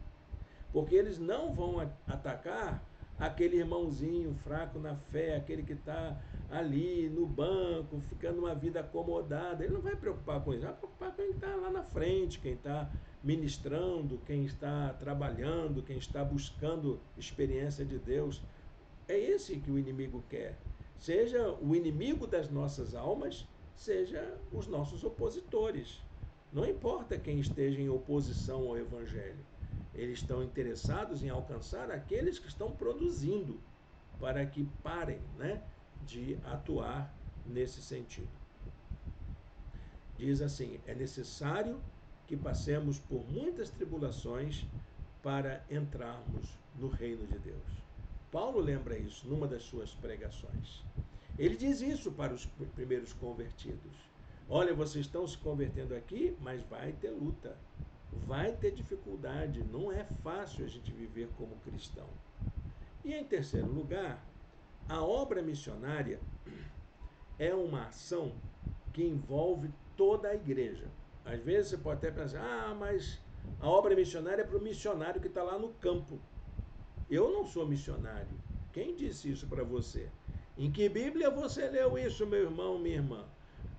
porque eles não vão atacar aquele irmãozinho fraco na fé, aquele que está ali no banco, ficando uma vida acomodada. Ele não vai preocupar com isso, vai preocupar com quem está lá na frente, quem está ministrando, quem está trabalhando, quem está buscando experiência de Deus. É esse que o inimigo quer. Seja o inimigo das nossas almas, seja os nossos opositores. Não importa quem esteja em oposição ao Evangelho. Eles estão interessados em alcançar aqueles que estão produzindo, para que parem, de atuar nesse sentido. Diz assim: é necessário que passemos por muitas tribulações para entrarmos no reino de Deus. Paulo lembra isso numa das suas pregações. Ele diz isso para os primeiros convertidos. Olha, vocês estão se convertendo aqui, mas vai ter luta, vai ter dificuldade, não é fácil a gente viver como cristão. E em terceiro lugar, a obra missionária é uma ação que envolve toda a igreja. Às vezes você pode até pensar, mas a obra missionária é para o missionário que está lá no campo. Eu não sou missionário. Quem disse isso para você? Em que Bíblia você leu isso, meu irmão, minha irmã?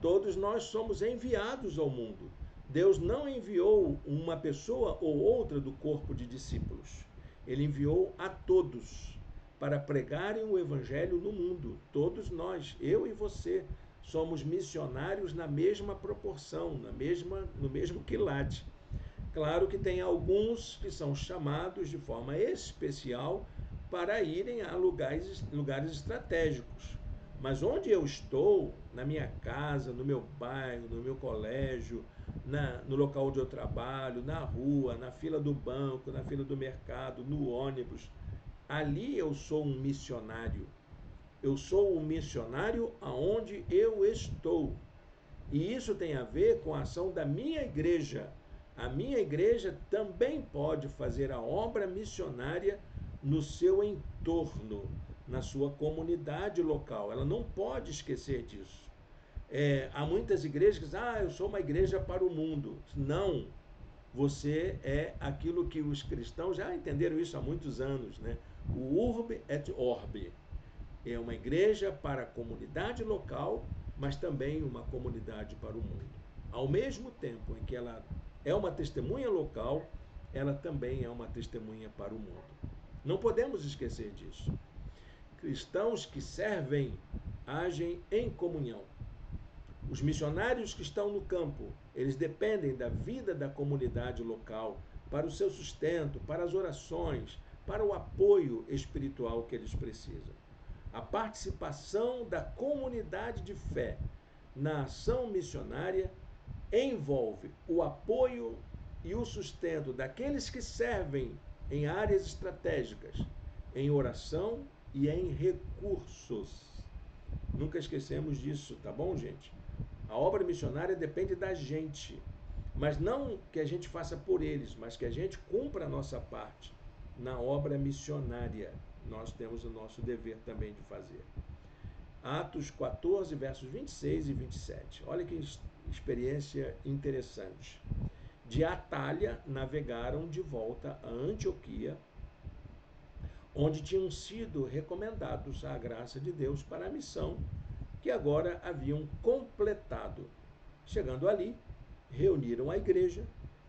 Todos nós somos enviados ao mundo. Deus não enviou uma pessoa ou outra do corpo de discípulos. Ele enviou a todos para pregarem o evangelho no mundo. Todos nós, eu e você, somos missionários na mesma proporção, no mesmo quilate. Claro que tem alguns que são chamados de forma especial para irem a lugares estratégicos. Mas onde eu estou, na minha casa, no meu bairro, no meu colégio, no local onde eu trabalho, na rua, na fila do banco, na fila do mercado, no ônibus, ali eu sou um missionário. Eu sou um missionário aonde eu estou. E isso tem a ver com a ação da minha igreja. A minha igreja também pode fazer a obra missionária no seu entorno, na sua comunidade local. Ela não pode esquecer disso. Há muitas igrejas que dizem, eu sou uma igreja para o mundo. Não, você é aquilo que os cristãos já entenderam isso há muitos anos, né? O urbe et orbe. É uma igreja para a comunidade local, mas também uma comunidade para o mundo. Ao mesmo tempo em que ela é uma testemunha local, ela também é uma testemunha para o mundo. Não podemos esquecer disso. Cristãos que servem agem em comunhão. Os missionários que estão no campo, eles dependem da vida da comunidade local para o seu sustento, para as orações, para o apoio espiritual que eles precisam. A participação da comunidade de fé na ação missionária envolve o apoio e o sustento daqueles que servem em áreas estratégicas, em oração e em recursos. Nunca esquecemos disso, tá bom, gente? A obra missionária depende da gente, mas não que a gente faça por eles, mas que a gente cumpra a nossa parte na obra missionária. Nós temos o nosso dever também de fazer. Atos 14, versos 26 e 27. Olha que experiência interessante. De Atalha, navegaram de volta a Antioquia, onde tinham sido recomendados à graça de Deus para a missão que agora haviam completado. Chegando ali, reuniram a igreja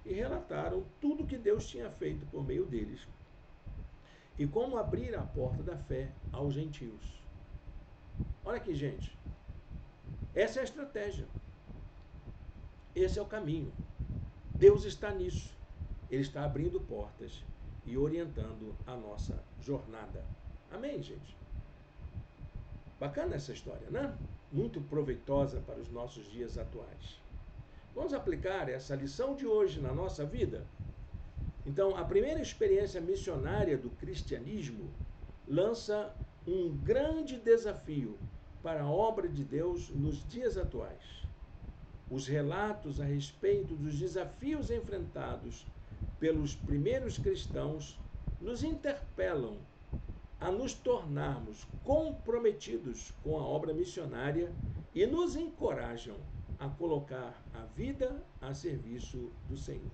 e relataram tudo o que Deus tinha feito por meio deles e como abrir a porta da fé aos gentios. Olha aqui, gente. Essa é a estratégia. Esse é o caminho. Deus está nisso. Ele está abrindo portas e orientando a nossa jornada. Amém, gente? Bacana essa história, né? Muito proveitosa para os nossos dias atuais. Vamos aplicar essa lição de hoje na nossa vida? Então, a primeira experiência missionária do cristianismo lança um grande desafio para a obra de Deus nos dias atuais. Os relatos a respeito dos desafios enfrentados pelos primeiros cristãos nos interpelam a nos tornarmos comprometidos com a obra missionária e nos encorajam a colocar a vida a serviço do Senhor.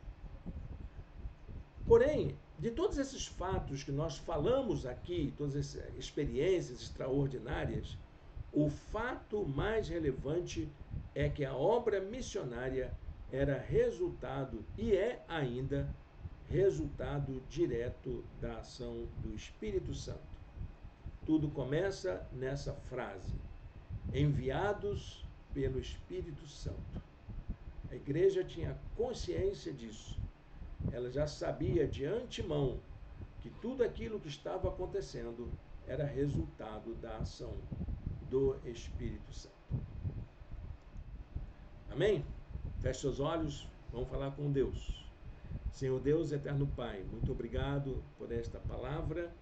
Porém, de todos esses fatos que nós falamos aqui, todas essas experiências extraordinárias, o fato mais relevante é que a obra missionária era resultado e é ainda resultado direto da ação do Espírito Santo. Tudo começa nessa frase: enviados pelo Espírito Santo. A igreja tinha consciência disso. Ela já sabia de antemão que tudo aquilo que estava acontecendo era resultado da ação do Espírito Santo. Amém? Feche seus olhos, vamos falar com Deus. Senhor Deus, eterno Pai, muito obrigado por esta palavra.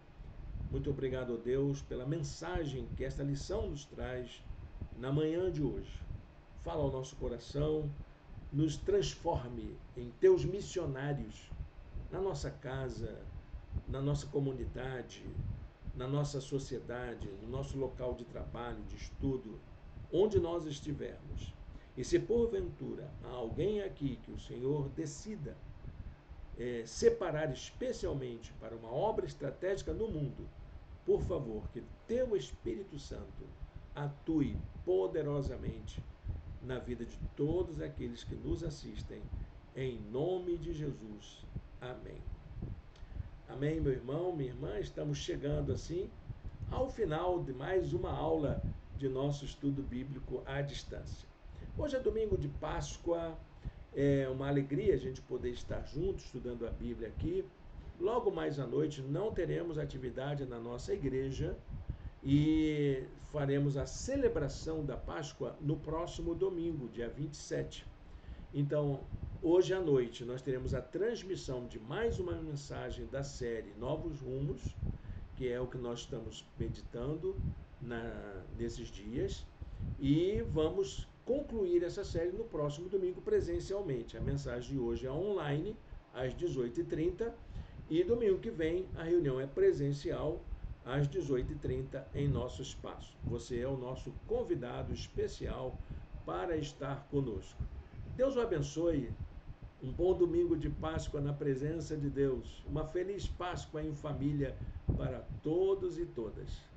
Muito obrigado, Deus, pela mensagem que esta lição nos traz na manhã de hoje. Fala ao nosso coração, nos transforme em teus missionários na nossa casa, na nossa comunidade, na nossa sociedade, no nosso local de trabalho, de estudo, onde nós estivermos. E se porventura há alguém aqui que o Senhor decida separar especialmente para uma obra estratégica no mundo, por favor, que teu Espírito Santo atue poderosamente na vida de todos aqueles que nos assistem, em nome de Jesus. Amém. Amém, meu irmão, minha irmã, estamos chegando assim ao final de mais uma aula de nosso estudo bíblico à distância. Hoje é domingo de Páscoa, é uma alegria a gente poder estar juntos estudando a Bíblia aqui. Logo mais à noite não teremos atividade na nossa igreja e faremos a celebração da Páscoa no próximo domingo, dia 27. Então, hoje à noite nós teremos a transmissão de mais uma mensagem da série Novos Rumos, que é o que nós estamos meditando nesses dias, e vamos concluir essa série no próximo domingo presencialmente. A mensagem de hoje é online, às 18h30, e domingo que vem a reunião é presencial, às 18h30, em nosso espaço. Você é o nosso convidado especial para estar conosco. Deus o abençoe. Um bom domingo de Páscoa na presença de Deus. Uma feliz Páscoa em família para todos e todas.